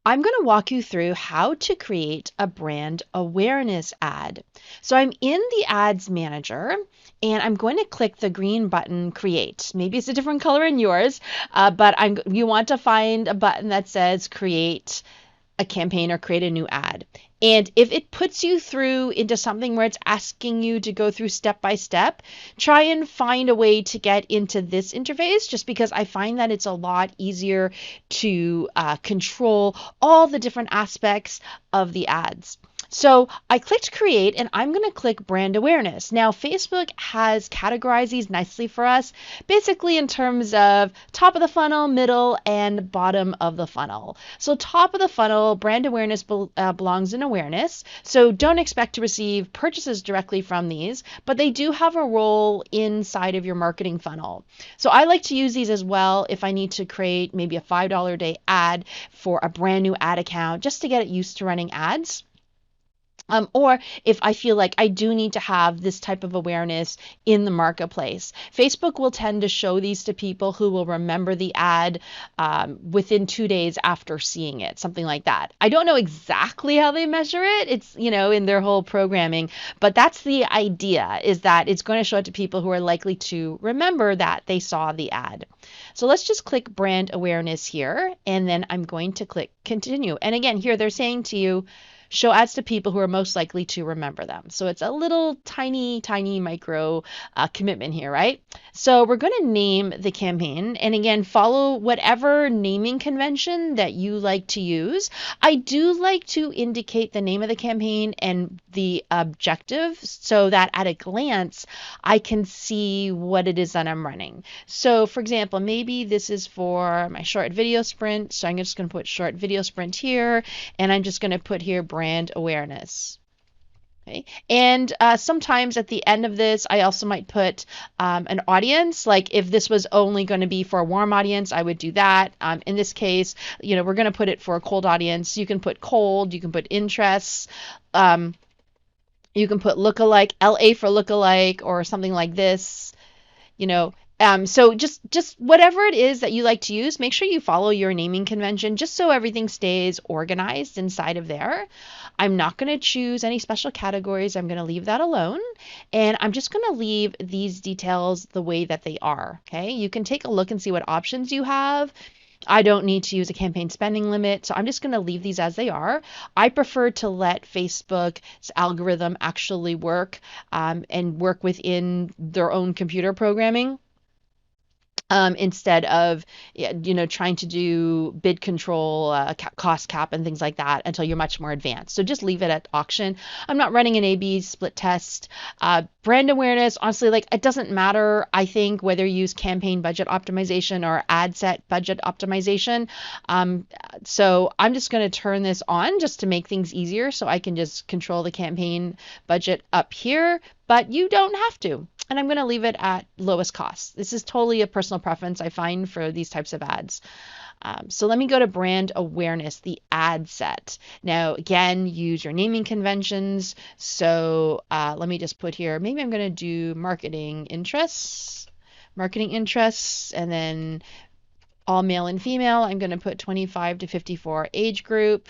I'm going to walk you through how to create a brand awareness ad. So I'm in the ads manager and I'm going to click the green button create. Maybe it's a different color in yours, but you want to find a button that says create a campaign or create a new ad. And if it puts you through into something where it's asking you to go through step by step, try and find a way to get into this interface just because I find that it's a lot easier to control all the different aspects of the ads. So I clicked create and I'm going to click brand awareness. Now, Facebook has categorized these nicely for us, basically in terms of top of the funnel, middle, and bottom of the funnel. So top of the funnel, brand awareness belongs in awareness. So don't expect to receive purchases directly from these, but they do have a role inside of your marketing funnel. So I like to use these as well if I need to create maybe a $5 a day ad for a brand new ad account just to get it used to running ads. Or if I feel like I do need to have this type of awareness in the marketplace. Facebook will tend to show these to people who will remember the ad within 2 days after seeing it, something like that. I don't know exactly how they measure it. It's, in their whole programming, but that's the idea, is that it's going to show it to people who are likely to remember that they saw the ad. So let's just click brand awareness here, and then I'm going to click continue. And again, here they're saying to you, show ads to people who are most likely to remember them. So it's a little tiny micro commitment here, right? So we're going to name the campaign, and again, follow whatever naming convention that you like to use. I do like to indicate the name of the campaign and the objective so that at a glance I can see what it is that I'm running. So for example, maybe this is for my short video sprint. So I'm just going to put short video sprint here, and I'm just going to put here brand awareness. Okay. And sometimes at the end of this, I also might put an audience. Like if this was only going to be for a warm audience, I would do that. In this case, we're going to put it for a cold audience. You can put cold, you can put interests. You can put lookalike, LA for lookalike, or something like this. So just whatever it is that you like to use, make sure you follow your naming convention just so everything stays organized inside of there. I'm not going to choose any special categories. I'm going to leave that alone. And I'm just going to leave these details the way that they are. Okay. You can take a look and see what options you have. I don't need to use a campaign spending limit, so I'm just going to leave these as they are. I prefer to let Facebook's algorithm actually work and work within their own computer programming. Instead of trying to do bid control, cost cap, and things like that until you're much more advanced. So just leave it at auction. I'm not running an A/B split test. Brand awareness, honestly, like it doesn't matter. I think whether you use campaign budget optimization or ad set budget optimization. So I'm just going to turn this on just to make things easier, so I can just control the campaign budget up here. But you don't have to. And I'm going to leave it at lowest cost. This is totally a personal preference I find for these types of ads. So let me go to brand awareness, the ad set. Now, again, use your naming conventions. So let me just put here, maybe I'm going to do marketing interests, and then all male and female. I'm going to put 25 to 54 age group.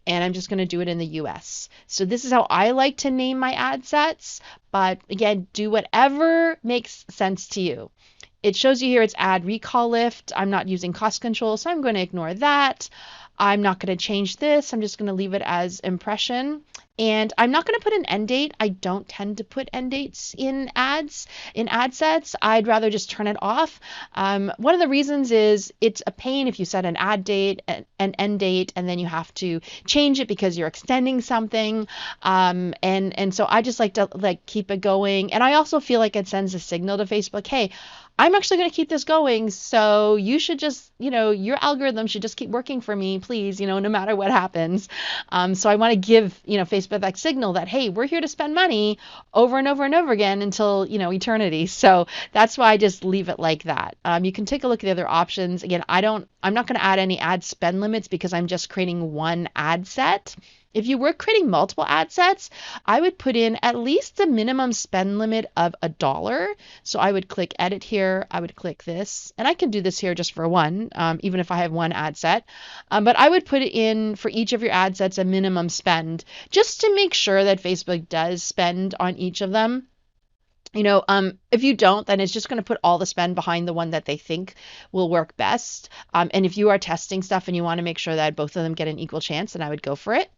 And I'm just going to do it in the US. So this is how I like to name my ad sets. But again, do whatever makes sense to you. It shows you here it's ad recall lift. I'm not using cost control, so I'm going to ignore that. I'm not going to change this. I'm just going to leave it as impression. And I'm not going to put an end date. I don't tend to put end dates in ad sets. I'd rather just turn it off. One of the reasons is it's a pain if you set an ad date, an end date, and then you have to change it because you're extending something. And so I just like to keep it going. And I also feel like it sends a signal to Facebook, hey, I'm actually going to keep this going. So you should just, your algorithm should just keep working for me, please, no matter what happens. So I want to give, Facebook that signal that, hey, we're here to spend money over and over and over again until, eternity. So that's why I just leave it like that. You can take a look at the other options. Again, I'm not going to add any ad spend limits because I'm just creating one ad set. If you were creating multiple ad sets, I would put in at least a minimum spend limit of $1. So I would click edit here. I would click this, and I can do this here just for one, even if I have one ad set. But I would put it in for each of your ad sets a minimum spend just to make sure that Facebook does spend on each of them. If you don't, then it's just going to put all the spend behind the one that they think will work best. And if you are testing stuff and you want to make sure that both of them get an equal chance, then I would go for it.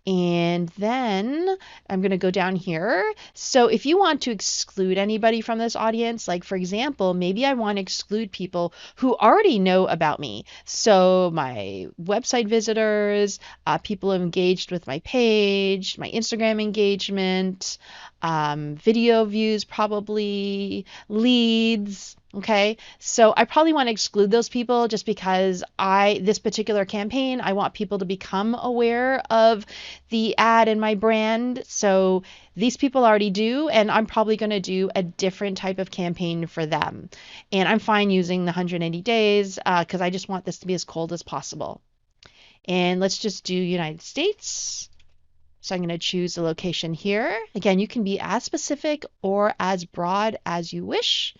And then I'm going to go down here. So if you want to exclude anybody from this audience, like for example, maybe I want to exclude people who already know about me. So my website visitors, people who engaged with my page, my Instagram engagement, video views, probably leads. Okay, so I probably want to exclude those people just because this particular campaign, I want people to become aware of the ad and my brand. So these people already do, and I'm probably going to do a different type of campaign for them. And I'm fine using the 180 days because I just want this to be as cold as possible. And let's just do United States. So I'm going to choose the location here. Again, you can be as specific or as broad as you wish.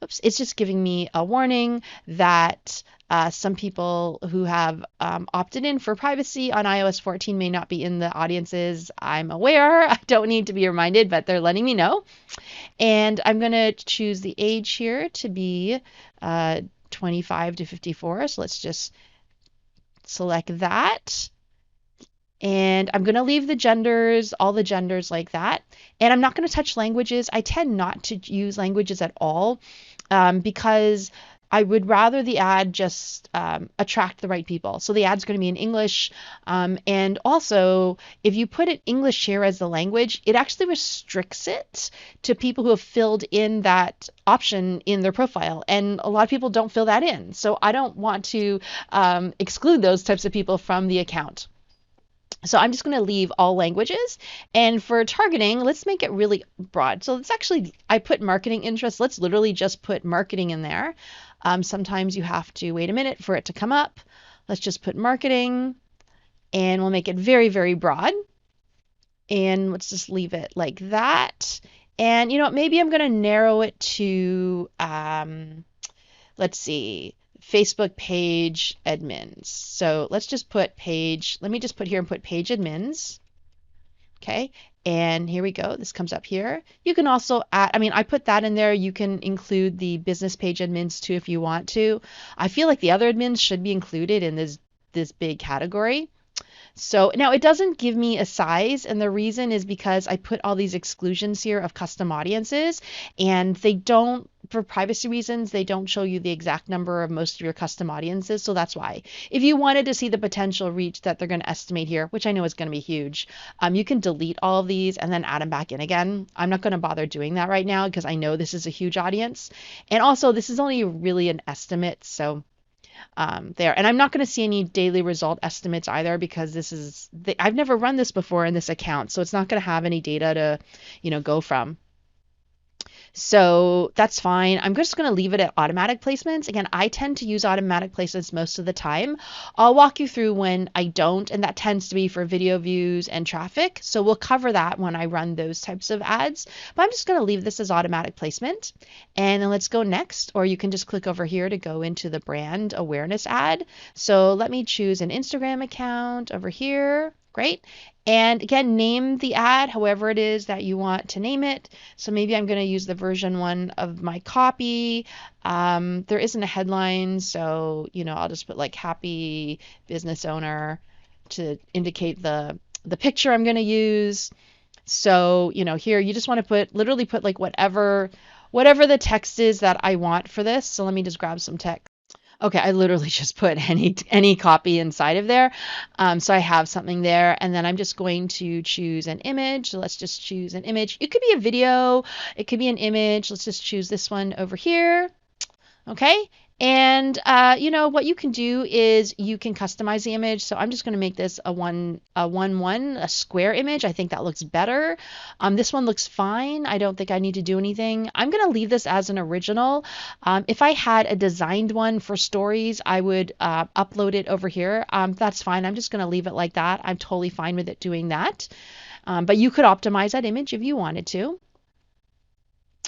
Oops, it's just giving me a warning that some people who have opted in for privacy on iOS 14 may not be in the audiences. I'm aware. I don't need to be reminded, but they're letting me know. And I'm going to choose the age here to be 25 to 54. So let's just select that. And I'm going to leave the genders, all the genders like that. And I'm not going to touch languages. I tend not to use languages at all because I would rather the ad just attract the right people. So the ad's going to be in English. And also, if you put it English here as the language, it actually restricts it to people who have filled in that option in their profile. And a lot of people don't fill that in. So I don't want to exclude those types of people from the account. So I'm just going to leave all languages. And for targeting, let's make it really broad. So it's actually, I put marketing interests. Let's literally just put marketing in there. Sometimes you have to wait a minute for it to come up. Let's just put marketing and we'll make it very, very broad. And let's just leave it like that. And, maybe I'm going to narrow it to, let's see, Facebook page admins. So let's just put page, let me just put here and put page admins. Okay, and here we go. This comes up here. You can also add, I put that in there. You can include the business page admins too if you want to. I feel like the other admins should be included in this big category. So now it doesn't give me a size, and the reason is because I put all these exclusions here of custom audiences, and they don't, for privacy reasons, they don't show you the exact number of most of your custom audiences. So that's why. If you wanted to see the potential reach that they're going to estimate here, which I know is going to be huge, you can delete all of these and then add them back in again. I'm not going to bother doing that right now because I know this is a huge audience. And also, this is only really an estimate. So there. And I'm not going to see any daily result estimates either because I've never run this before in this account. So it's not going to have any data to, go from. So that's fine. I'm just going to leave it at automatic placements. Again, I tend to use automatic placements most of the time. I'll walk you through when I don't, and that tends to be for video views and traffic. So we'll cover that when I run those types of ads. But I'm just going to leave this as automatic placement. And then let's go next, or you can just click over here to go into the brand awareness ad. So let me choose an Instagram account over here. Great. And again, name the ad however it is that you want to name it. So maybe I'm going to use the version 1 of my copy. There isn't a headline, so I'll just put like happy business owner to indicate the picture I'm going to use. So here you just want to literally put like whatever the text is that I want for this. So let me just grab some text. Okay, I literally just put any copy inside of there. So I have something there, and then I'm just going to choose an image. So let's just choose an image. It could be a video, it could be an image. Let's just choose this one over here. Okay. And what you can do is you can customize the image. So I'm just going to make this a square image. I think that looks better. This one looks fine. I don't think I need to do anything. I'm going to leave this as an original. If I had a designed one for stories, I would upload it over here. That's fine. I'm just going to leave it like that. I'm totally fine with it doing that. But you could optimize that image if you wanted to.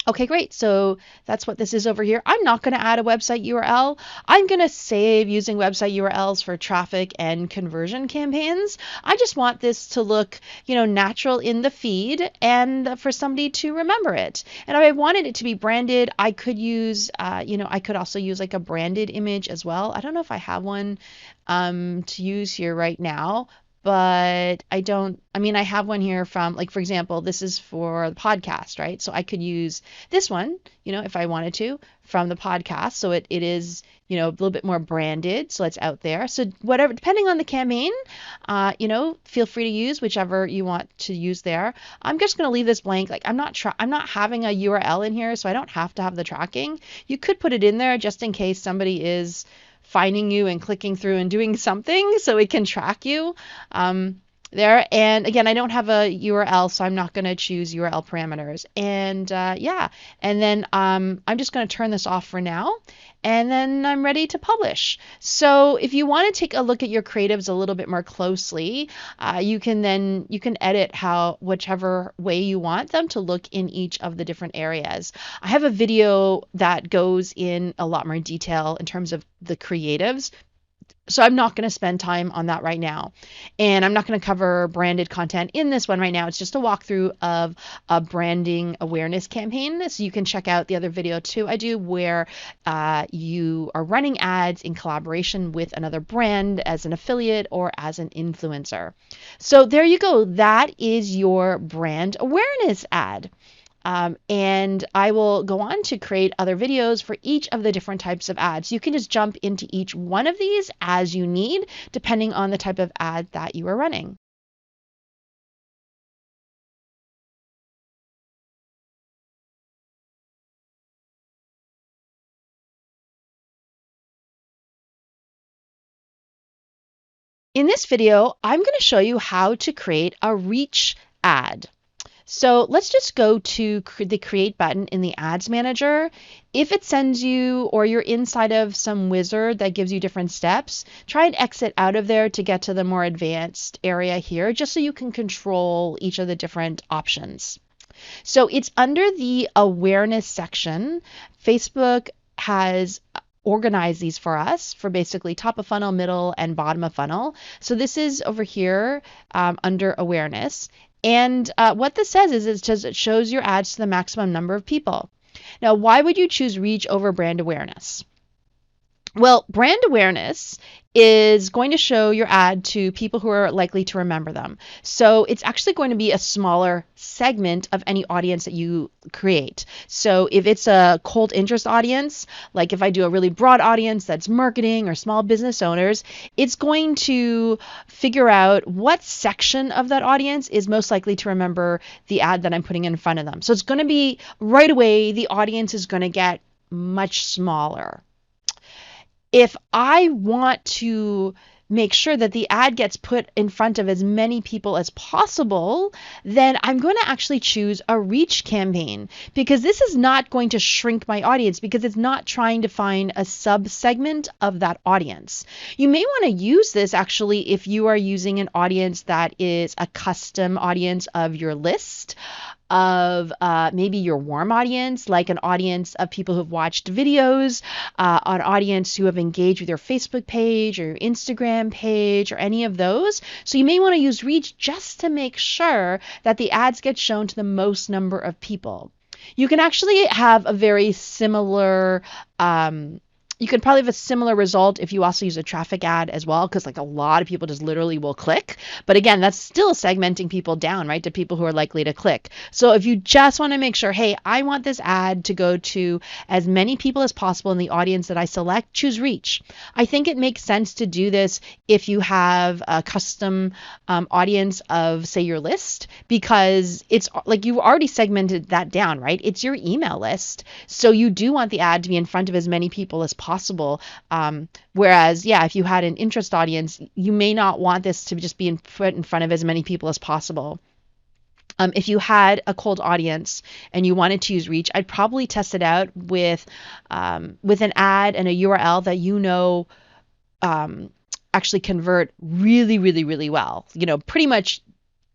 Okay, great. So that's what this is over here. I'm not going to add a website URL. I'm going to save using website URLs for traffic and conversion campaigns. I just want this to look, natural in the feed and for somebody to remember it. And if I wanted it to be branded, I could use, I could also use like a branded image as well. I don't know if I have one to use here right now, but I have one here from, like, for example, this is for the podcast, right? So I could use this one, if I wanted to, from the podcast. So it is, a little bit more branded. So it's out there. So whatever, depending on the campaign, feel free to use whichever you want to use there. I'm just going to leave this blank. Like I'm not having a URL in here, so I don't have to have the tracking. You could put it in there just in case somebody is finding you and clicking through and doing something so it can track you there. And again, I don't have a URL, so I'm not going to choose URL parameters. And and then I'm just going to turn this off for now. And then I'm ready to publish. So if you want to take a look at your creatives a little bit more closely, you can edit whichever way you want them to look in each of the different areas. I have a video that goes in a lot more detail in terms of the creatives. So I'm not going to spend time on that right now. And I'm not going to cover branded content in this one right now. It's just a walkthrough of a branding awareness campaign. So you can check out the other video too I do where you are running ads in collaboration with another brand as an affiliate or as an influencer. So there you go. That is your brand awareness ad. And I will go on to create other videos for each of the different types of ads. You can just jump into each one of these as you need, depending on the type of ad that you are running. In this video, I'm going to show you how to create a reach ad. So let's just go to the create button in the ads manager. If it sends you or you're inside of some wizard that gives you different steps, try and exit out of there to get to the more advanced area here, just so you can control each of the different options. So it's under the awareness section. Facebook has organize these for us for basically top of funnel, middle, and bottom of funnel. So this is over here under awareness. And what this says is it shows your ads to the maximum number of people. Now, why would you choose reach over brand awareness? Well, brand awareness is going to show your ad to people who are likely to remember them. So it's actually going to be a smaller segment of any audience that you create. So if it's a cold interest audience, like if I do a really broad audience that's marketing or small business owners, it's going to figure out what section of that audience is most likely to remember the ad that I'm putting in front of them. So it's going to be right away, the audience is going to get much smaller. If I want to make sure that the ad gets put in front of as many people as possible, then I'm going to actually choose a reach campaign, because this is not going to shrink my audience, because it's not trying to find a sub-segment of that audience. You may want to use this actually if you are using an audience that is a custom audience of your list, of maybe your warm audience, like an audience of people who've watched videos, an audience who have engaged with your Facebook page or your Instagram page or any of those. So you may want to use reach just to make sure that the ads get shown to the most number of people. You can actually have a very similar You could probably have a similar result if you also use a traffic ad as well, because like a lot of people just literally will click. But again, that's still segmenting people down, right, to people who are likely to click. So if you just want to make sure, hey, I want this ad to go to as many people as possible in the audience that I select, choose reach. I think it makes sense to do this if you have a custom audience of, say, your list, because it's like you've already segmented that down, right? It's your email list. So you do want the ad to be in front of as many people as possible. Whereas, yeah, if you had an interest audience, you may not want this to just be in front of as many people as possible. If you had a cold audience and you wanted to use reach, I'd probably test it out with an ad and a URL that you know actually convert really, really, really well. You know, pretty much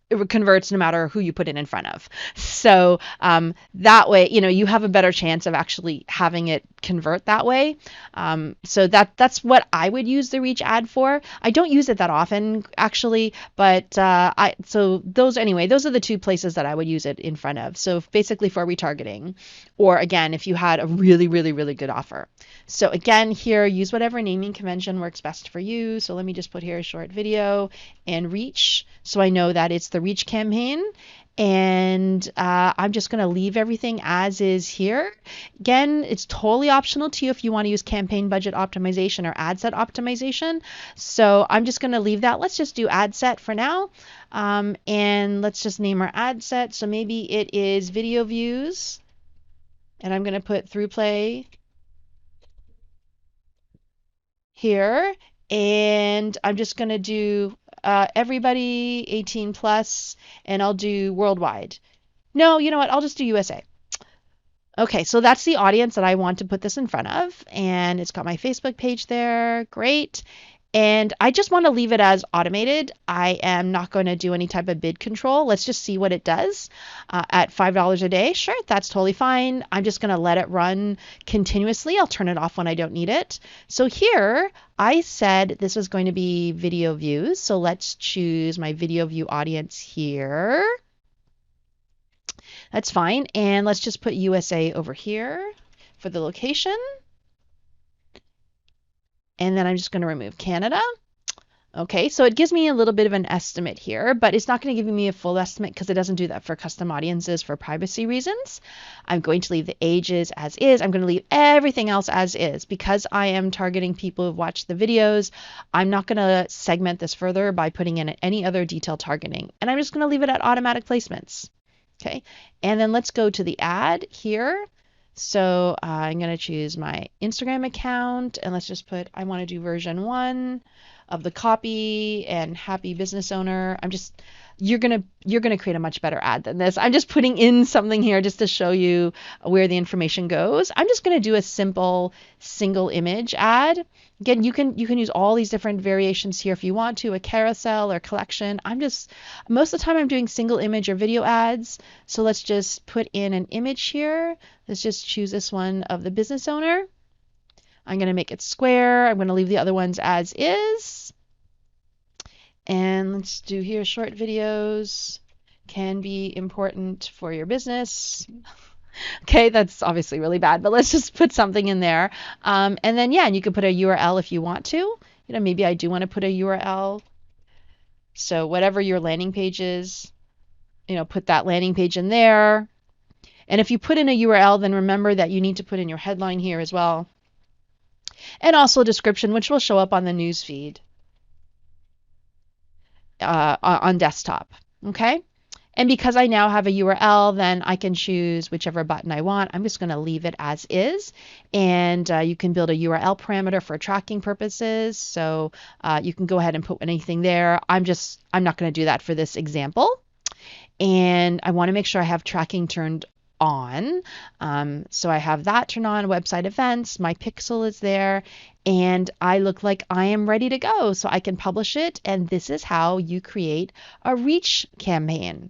it converts no matter who you put it in front of. So that way, you know, you have a better chance of actually having it convert that way. So that's what I would use the reach ad for. I don't use it that often actually, but those are the two places that I would use it in front of. So basically for retargeting, or again, if you had a really, really, really good offer. So again, here, use whatever naming convention works best for you. So let me just put here a short video and reach. So I know that it's the reach campaign. And I'm just going to leave everything as is here. Again, it's totally optional to you if you want to use campaign budget optimization or ad set optimization. So I'm just going to leave that. Let's just do ad set for now. And let's just name our ad set. So maybe it is video views. And I'm going to put through play here. And I'm just going to do everybody 18 plus, and I'll do worldwide. No, you know what? I'll just do USA. Okay, so that's the audience that I want to put this in front of, and it's got my Facebook page there. Great. And I just want to leave it as automated. I am not going to do any type of bid control. Let's just see what it does at $5 a day. Sure, that's totally fine. I'm just going to let it run continuously. I'll turn it off when I don't need it. So here I said this was going to be video views. So let's choose my video view audience here. That's fine. And let's just put USA over here for the location. And then I'm just going to remove Canada. Okay, so it gives me a little bit of an estimate here, but it's not going to give me a full estimate because it doesn't do that for custom audiences for privacy reasons. I'm going to leave the ages as is. I'm going to leave everything else as is. Because I am targeting people who've watched the videos, I'm not going to segment this further by putting in any other detailed targeting. And I'm just going to leave it at automatic placements. Okay, and then let's go to the ad here. So I'm going to choose my Instagram account, and let's just put, I want to do version 1 of the copy and happy business owner. You're going to create a much better ad than this. I'm just putting in something here just to show you where the information goes. I'm just going to do a simple single image ad. Again, you can use all these different variations here if you want to, a carousel or collection. Most of the time I'm doing single image or video ads. So let's just put in an image here. Let's just choose this one of the business owner. I'm going to make it square. I'm going to leave the other ones as is. And let's do here, short videos can be important for your business. Okay, that's obviously really bad, but let's just put something in there. And then, yeah, and you can put a URL if you want to. You know, maybe I do want to put a URL. So whatever your landing page is, you know, put that landing page in there. And if you put in a URL, then remember that you need to put in your headline here as well. And also a description, which will show up on the news feed on desktop. Okay. And because I now have a URL, then I can choose whichever button I want. I'm just going to leave it as is. And you can build a URL parameter for tracking purposes. So you can go ahead and put anything there. I'm not going to do that for this example. And I want to make sure I have tracking turned on. So I have that turned on, website events, my pixel is there, and I look like I am ready to go. So I can publish it. And this is how you create a reach campaign.